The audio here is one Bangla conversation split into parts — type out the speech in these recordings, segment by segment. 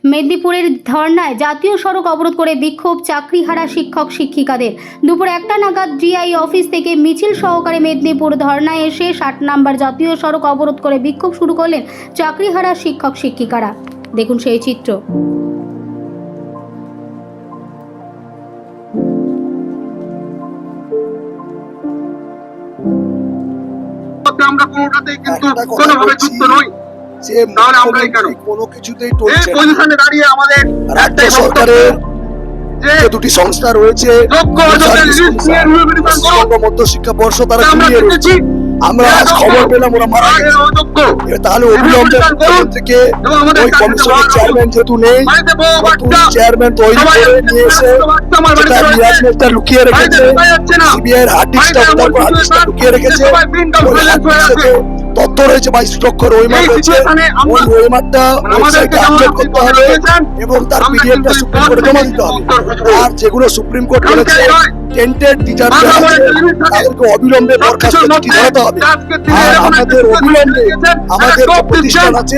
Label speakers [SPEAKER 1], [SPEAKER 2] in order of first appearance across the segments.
[SPEAKER 1] মেদিনীপুরের ধর্নায় জাতীয় সড়ক অবরোধ করে বিক্ষোভ চাকরিহারা শিক্ষক শিক্ষিকাদের। দুপুর 1টা নাগাদ জিআই অফিস থেকে মিছিল সহকারে মেদিনীপুর ধর্নায় এসে 60 নম্বর জাতীয় সড়ক অবরোধ করে বিক্ষোভ শুরু করলেন চাকরিহারা শিক্ষক শিক্ষিকারা। দেখুন সেই চিত্র।
[SPEAKER 2] আমরা কোনোটাতেই কিন্তু কোনোভাবে যুক্ত নই। তাহলে আমরা কেন
[SPEAKER 3] কোনো কিছুতেই
[SPEAKER 2] এই পজিশনে দাঁড়িয়ে আমাদের
[SPEAKER 3] রাজ্য সরকারের যে দুটি সংস্থা রয়েছে মধ্য শিক্ষা পর্ষদ তারা ঘুরিয়ে রয়েছে। আমরা আজ খবর পেলাম ওরা মারা গেছে। তাহলে অবিলম্বে মুখ্যমন্ত্রীকে ওই কমিশনের চেয়ারম্যান যেহেতু নেই, চেয়ারম্যান তৈরি করে নিয়ে এসে যেটা মিরাজটা লুকিয়ে রেখেছে, সিবিআই এর হার্ড ডিস্কটা লুকিয়ে রেখেছে, ওই হার্ড ডিস্কে তথ্য রয়েছে 22 লক্ষ রোহিমার রয়েছে। ওই রোহিমারটা ওয়েবসাইটে আপলোড করতে হবে এবং তার পিডিএফটা সুপ্রিম কোর্টে জমা দিতে হবে। আর যেগুলো সুপ্রিম কোর্ট বলেছে টেন্টেড টিচারদের আছে তাদেরকে অবিলম্বে বরখাস্ত চিঠি ধরাতে হবে। আর আমাদের অবিলম্বে আমাদের যে প্রতিষ্ঠান আছে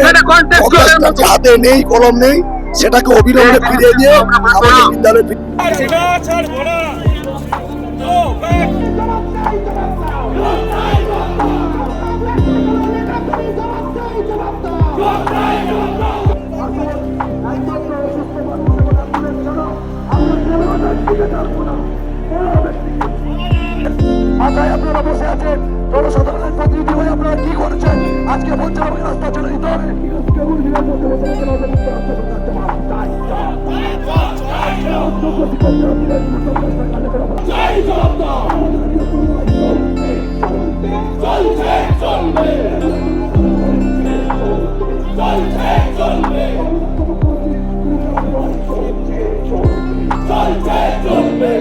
[SPEAKER 3] যে হাতে নেই কলম নেই সেটাকে অবিলম্বে ফিরিয়ে দিয়ে আমাদের বিদ্যালয়ে
[SPEAKER 4] মাথায় আপনারা বসে আছেন, জনসাধারণের প্রতিনিধি হয়ে আপনারা কি করছেন? আজকে বলছে আমাকে রাস্তা চলে দিতে হবে। চলবে